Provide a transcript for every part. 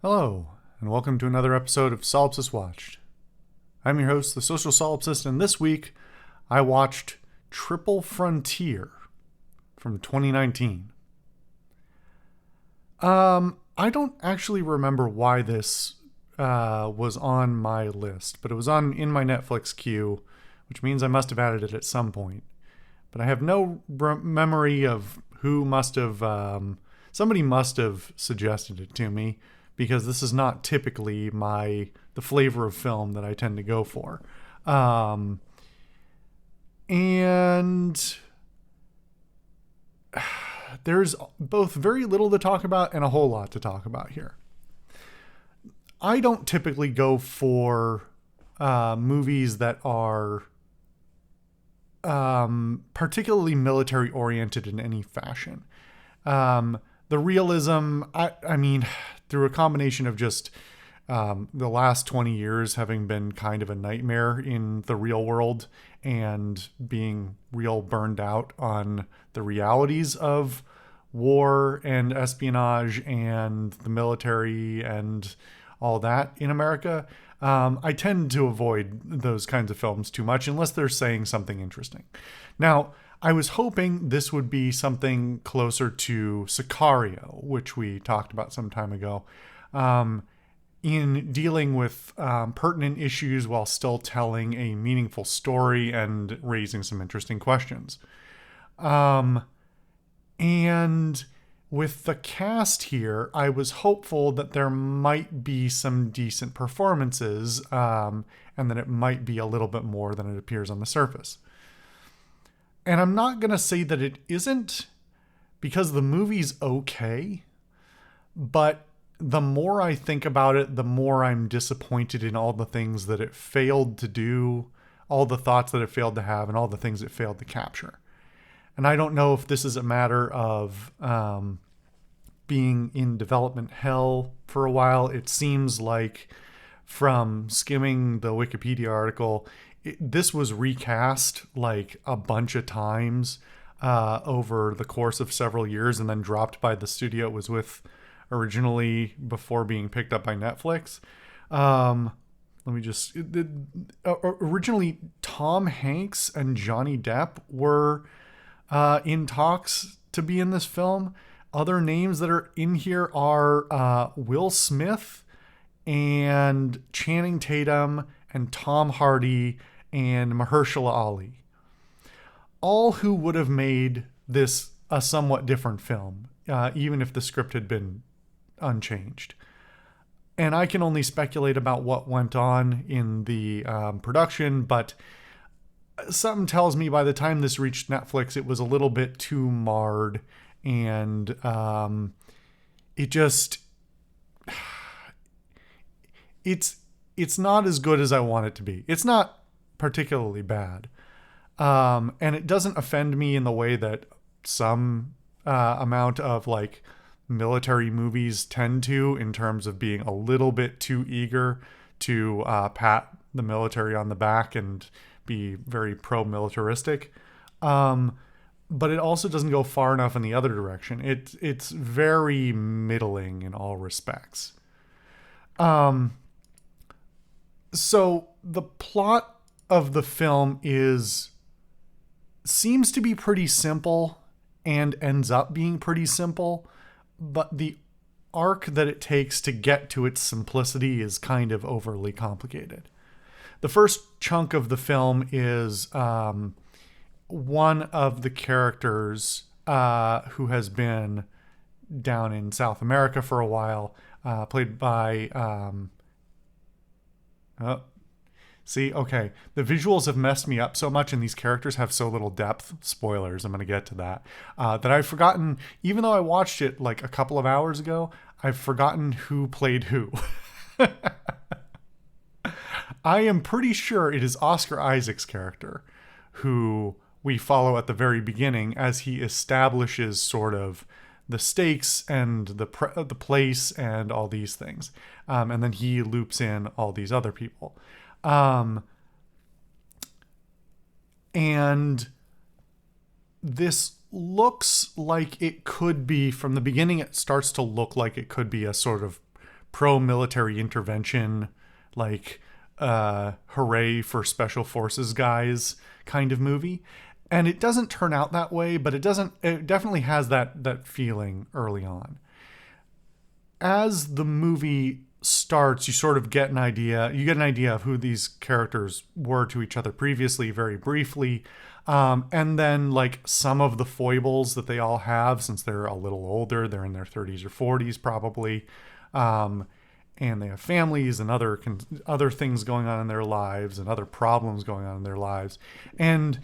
Hello, and welcome to another episode of Solipsist Watched. I'm your host, the Social Solipsist, and this week I watched Triple Frontier from 2019. I don't actually remember why this was on my list, but it was in my Netflix queue, which means I must have added it at some point. But I have no memory of who must have... somebody must have suggested it to me, because this is not typically the flavor of film that I tend to go for. And there's both very little to talk about and a whole lot to talk about here. I don't typically go for movies that are particularly military oriented in any fashion. The realism, I mean, through a combination of just the last 20 years having been kind of a nightmare in the real world and being real burned out on the realities of war and espionage and the military and all that in America, I tend to avoid those kinds of films too much unless they're saying something interesting. Now, I was hoping this would be something closer to Sicario, which we talked about some time ago, in dealing with pertinent issues while still telling a meaningful story and raising some interesting questions. And with the cast here, I was hopeful that there might be some decent performances, and that it might be a little bit more than it appears on the surface. And I'm not going to say that it isn't, because the movie's okay, but the more I think about it, the more I'm disappointed in all the things that it failed to do, all the thoughts that it failed to have, and all the things it failed to capture. And I don't know if this is a matter of being in development hell for a while. It seems like, from skimming the Wikipedia article, this was recast like a bunch of times over the course of several years and then dropped by the studio it was with originally before being picked up by Netflix. Originally Tom Hanks and Johnny Depp were in talks to be in this film. Other names that are in here are Will Smith and Channing Tatum and Tom Hardy and Mahershala Ali, all who would have made this a somewhat different film, even if the script had been unchanged. And I can only speculate about what went on in the production, but something tells me by the time this reached Netflix, it was a little bit too marred, and it just... It's not as good as I want it to be. It's not particularly bad. And it doesn't offend me in the way that some amount of like military movies tend to, in terms of being a little bit too eager to pat the military on the back and be very pro-militaristic. But it also doesn't go far enough in the other direction. It's very middling in all respects. So the plot of the film seems to be pretty simple and ends up being pretty simple, but the arc that it takes to get to its simplicity is kind of overly complicated. The first chunk of the film is one of the characters who has been down in South America for a while, played by... okay. The visuals have messed me up so much and these characters have so little depth. Spoilers, I'm going to get to that. That I've forgotten, even though I watched it like a couple of hours ago, I've forgotten who played who. I am pretty sure it is Oscar Isaac's character who we follow at the very beginning as he establishes sort of the stakes and the place and all these things. And then he loops in all these other people. And this looks like it could be, from the beginning, it starts to look like it could be a sort of pro-military intervention, like hooray for special forces guys kind of movie. And it doesn't turn out that way, but it definitely has that feeling early on. As the movie starts, you sort of get an idea. You get an idea of who these characters were to each other previously, very briefly. And then like some of the foibles that they all have, since they're a little older, they're in their 30s or 40s probably. And they have families and other things going on in their lives and other problems going on in their lives. And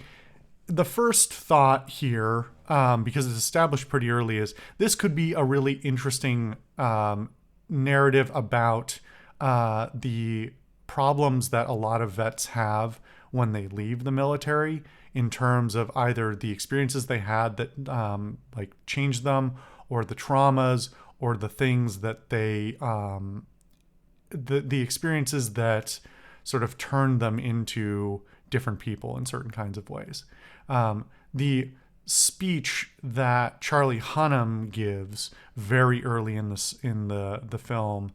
the first thought here, because it's established pretty early, is this could be a really interesting narrative about the problems that a lot of vets have when they leave the military, in terms of either the experiences they had that like changed them, or the traumas, or the things that they the experiences that sort of turned them into different people in certain kinds of ways. The speech that Charlie Hunnam gives very early in the film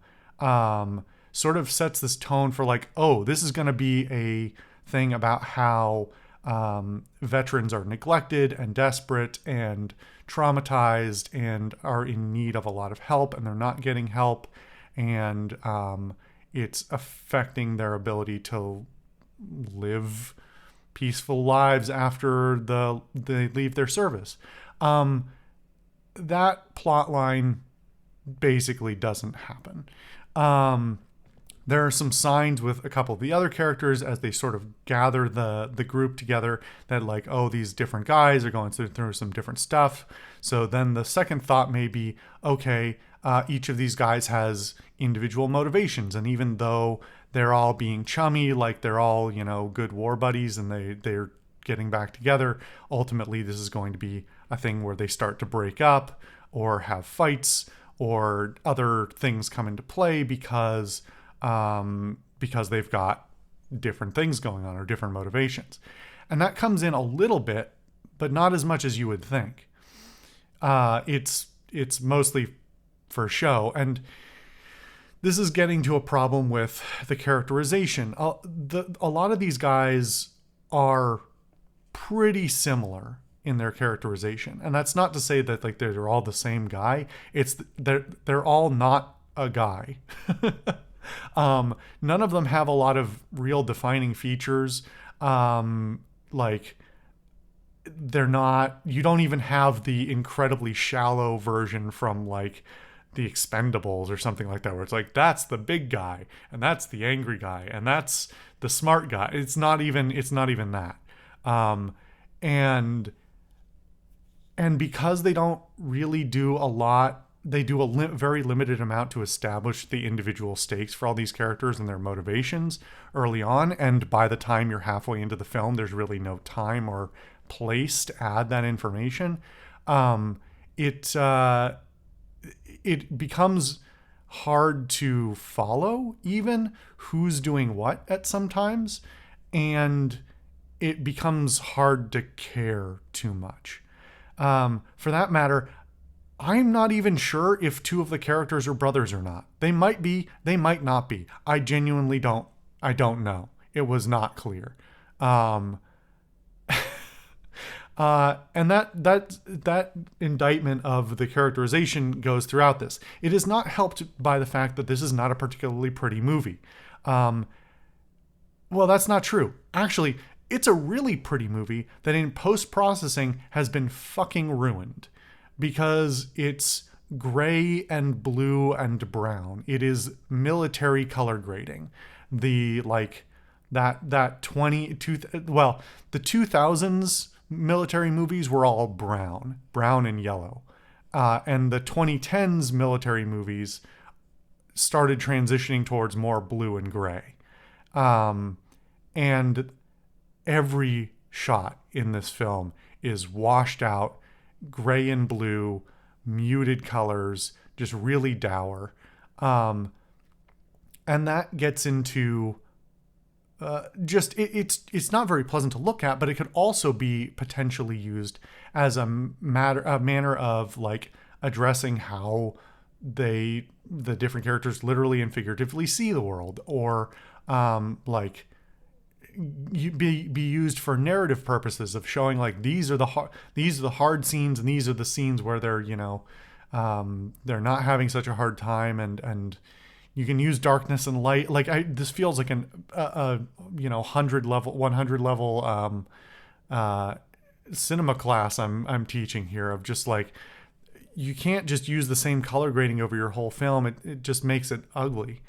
sort of sets this tone for like, oh, this is going to be a thing about how veterans are neglected and desperate and traumatized and are in need of a lot of help, and they're not getting help, and it's affecting their ability to live peaceful lives after they leave their service. That plot line basically doesn't happen. There are some signs with a couple of the other characters as they sort of gather the group together that like, oh, these different guys are going through some different stuff. So then the second thought may be, okay, each of these guys has individual motivations. And even though they're all being chummy, like they're all, good war buddies, and they're getting back together, ultimately this is going to be a thing where they start to break up or have fights, or other things come into play because they've got different things going on or different motivations. And that comes in a little bit, but not as much as you would think. It's mostly for show. And this is getting to a problem with the characterization. A lot of these guys are pretty similar in their characterization. And that's not to say that like they're all the same guy. It's they're all not a guy. None of them have a lot of real defining features. Like they're not, you don't even have the incredibly shallow version from like the Expendables or something like that, where it's like, that's the big guy and that's the angry guy and that's the smart guy. It's not even that. And because they don't really do a lot, they do a very limited amount to establish the individual stakes for all these characters and their motivations early on. And by the time you're halfway into the film, there's really no time or place to add that information. It becomes hard to follow even who's doing what at some times, and it becomes hard to care too much. For that matter, I'm not even sure if two of the characters are brothers or not. They might be, they might not be. I genuinely don't know. It was not clear. And that indictment of the characterization goes throughout this. It is not helped by the fact that this is not a particularly pretty movie. Well, that's not true. Actually, it's a really pretty movie that in post-processing has been fucking ruined, because it's gray and blue and brown. It is military color grading. The like that the 2000s military movies were all brown and yellow. And the 2010s military movies started transitioning towards more blue and gray. And every shot in this film is washed out, gray and blue, muted colors, just really dour. And that gets into it's not very pleasant to look at, but it could also be potentially used as a manner of like addressing how the different characters literally and figuratively see the world, or like be used for narrative purposes of showing like these are the hard scenes, and these are the scenes where they're, they're not having such a hard time, and you can use darkness and light. Like this feels like a 100 level cinema class I'm teaching here, of just like, you can't just use the same color grading over your whole film. It just makes it ugly.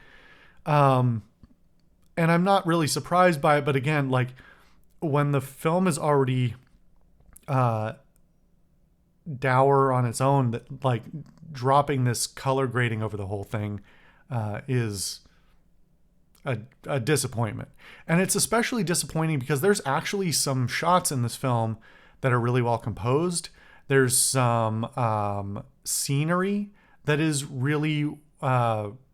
And I'm not really surprised by it, but again, like when the film is already dour on its own, that like dropping this color grading over the whole thing is a disappointment. And it's especially disappointing because there's actually some shots in this film that are really well composed. There's some scenery that is really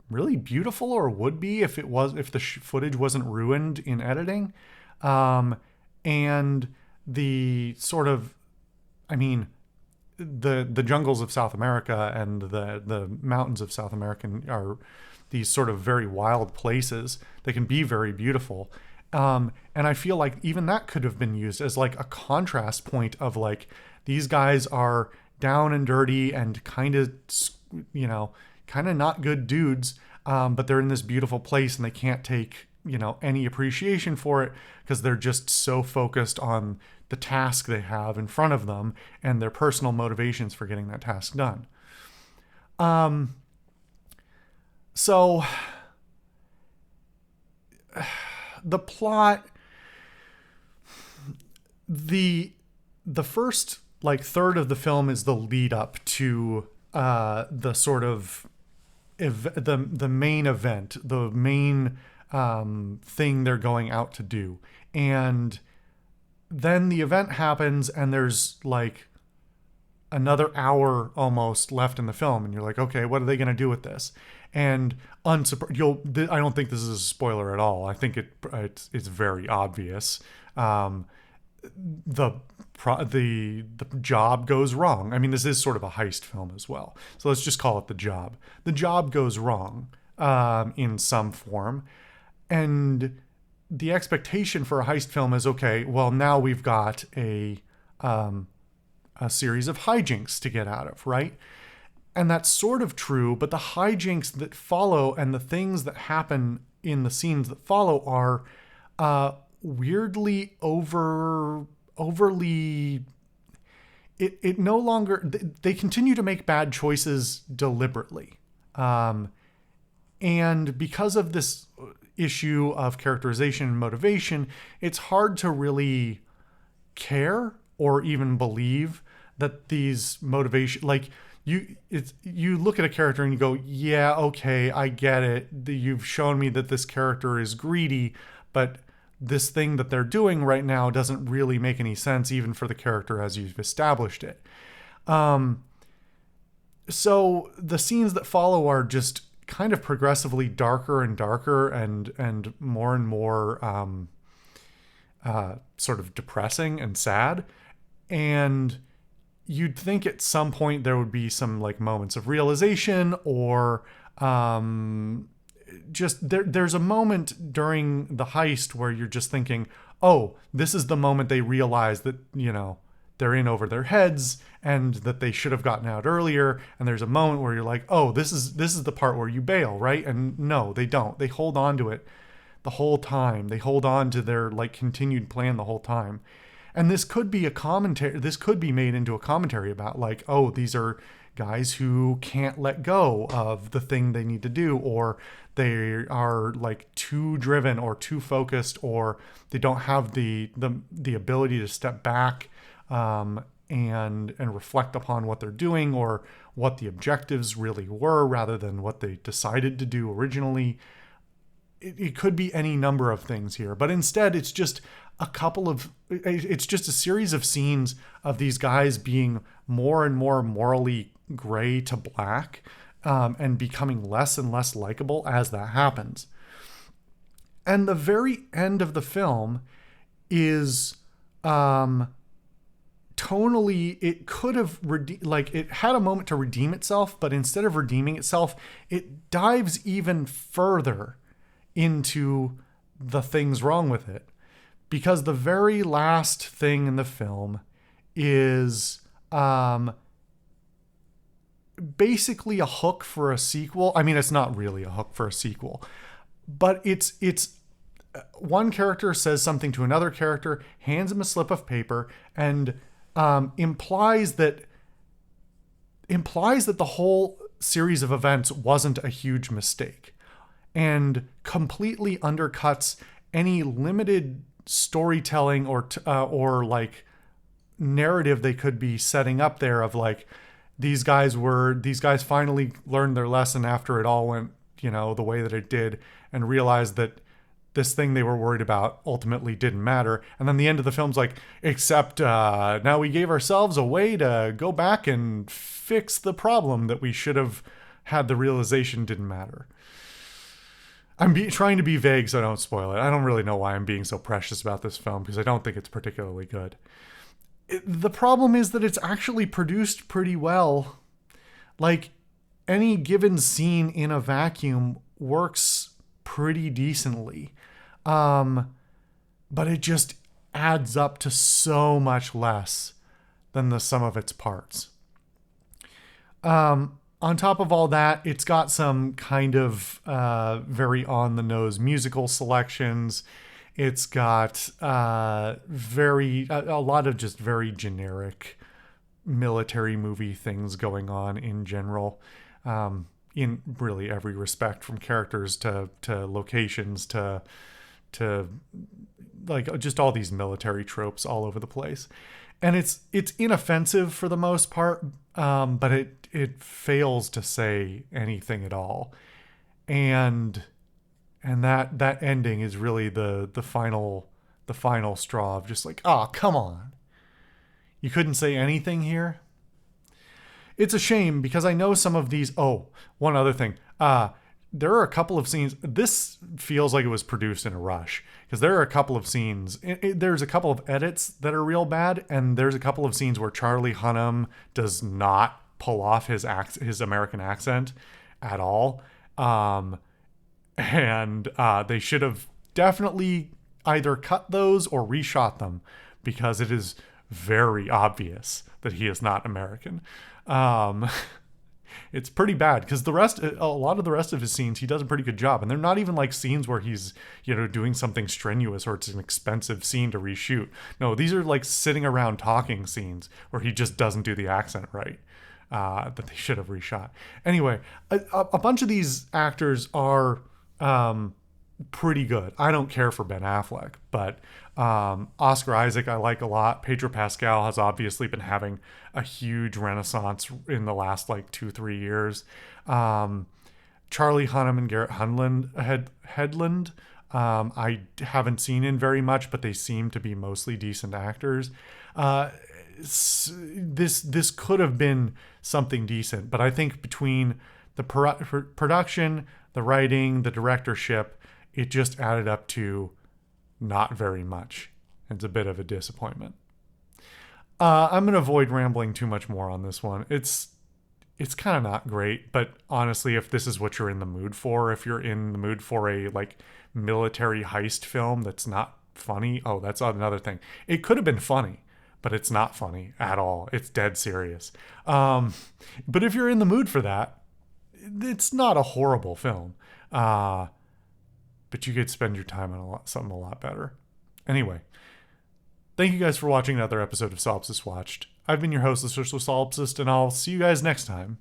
really beautiful, or would be if the footage wasn't ruined in editing. And the sort of, I mean, the jungles of South America and the mountains of South America are these sort of very wild places. They can be very beautiful. And I feel like even that could have been used as like a contrast point of like, these guys are down and dirty and kind of not good dudes, but they're in this beautiful place and they can't take, any appreciation for it because they're just so focused on the task they have in front of them and their personal motivations for getting that task done. So the plot, the first like third of the film is the lead up to the sort of the main event, the main thing they're going out to do. And then the event happens and there's like another hour almost left in the film, and you're like, okay, what are they going to do with this? And I don't think this is a spoiler at all. I think it's very obvious. The job goes wrong. I mean, this is sort of a heist film as well, so let's just call it the job. The job goes wrong in some form, and the expectation for a heist film is, okay, well, now we've got a series of hijinks to get out of, right? And that's sort of true, but the hijinks that follow and the things that happen in the scenes that follow are weirdly overly. It no longer. They continue to make bad choices deliberately, and because of this issue of characterization and motivation, it's hard to really care or even believe that these motivation, like you look at a character and you go, yeah, okay, I get it. You've shown me that this character is greedy, but this thing that they're doing right now doesn't really make any sense, even for the character as you've established it. So the scenes that follow are just kind of progressively darker and darker and more sort of depressing and sad. And you'd think at some point there would be some like moments of realization, or just there's a moment during the heist where you're just thinking, oh, this is the moment they realize that, they're in over their heads and that they should have gotten out earlier. And there's a moment where you're like, oh, this is the part where you bail, right? And no, they don't. They hold on to it the whole time. They hold on to their like continued plan the whole time. And this could be a commentary. This could be made into a commentary about like, oh, these are guys who can't let go of the thing they need to do, or they are like too driven or too focused, or they don't have the ability to step back and reflect upon what they're doing, or what the objectives really were rather than what they decided to do originally. It could be any number of things here, but instead it's just it's just a series of scenes of these guys being more and more morally gray to black, and becoming less and less likable as that happens. And the very end of the film is tonally it could have it had a moment to redeem itself, but instead of redeeming itself, it dives even further into the things wrong with it, because the very last thing in the film is basically a hook for a sequel. I mean, it's not really a hook for a sequel, but it's one character says something to another character, hands him a slip of paper, and implies that the whole series of events wasn't a huge mistake, and completely undercuts any limited storytelling or like narrative they could be setting up there of like, these guys finally learned their lesson after it all went, the way that it did, and realized that this thing they were worried about ultimately didn't matter. And then the end of the film's like, except now we gave ourselves a way to go back and fix the problem that we should have had the realization didn't matter. I'm trying to be vague so I don't spoil it. I don't really know why I'm being so precious about this film, because I don't think it's particularly good. The problem is that it's actually produced pretty well. Like, any given scene in a vacuum works pretty decently. But it just adds up to so much less than the sum of its parts. On top of all that, it's got some kind of very on-the-nose musical selections. It's got a lot of just very generic military movie things going on in general, in really every respect, from characters to locations to like just all these military tropes all over the place. And it's inoffensive for the most part, but it fails to say anything at all. And that ending is really the final straw of just like, oh, come on. You couldn't say anything here? It's a shame, because I know some of these... Oh, one other thing. There are a couple of scenes... This feels like it was produced in a rush, because there are a couple of scenes... There's a couple of edits that are real bad, and there's a couple of scenes where Charlie Hunnam does not pull off his American accent at all. And they should have definitely either cut those or reshot them, because it is very obvious that he is not American. It's pretty bad, because a lot of the rest of his scenes, he does a pretty good job. And they're not even like scenes where he's, doing something strenuous or it's an expensive scene to reshoot. No, these are like sitting around talking scenes where he just doesn't do the accent right. That they should have reshot. Anyway, a bunch of these actors are pretty good. I don't care for Ben Affleck, but Oscar Isaac I like a lot. Pedro Pascal has obviously been having a huge renaissance in the last like 2-3 years. Charlie Hunnam and Garrett Hedlund, I haven't seen in very much, but they seem to be mostly decent actors. This could have been something decent, but I think between the production, the writing, the directorship, it just added up to not very much. It's a bit of a disappointment. I'm going to avoid rambling too much more on this one. It's kind of not great, but honestly, if this is what you're in the mood for, if you're in the mood for a like military heist film that's not funny, oh, that's another thing. It could have been funny, but it's not funny at all. It's dead serious. But if you're in the mood for that, it's not a horrible film. But you could spend your time on something a lot better. Anyway, thank you guys for watching another episode of Solipsist Watched. I've been your host, the Solipsist, and I'll see you guys next time.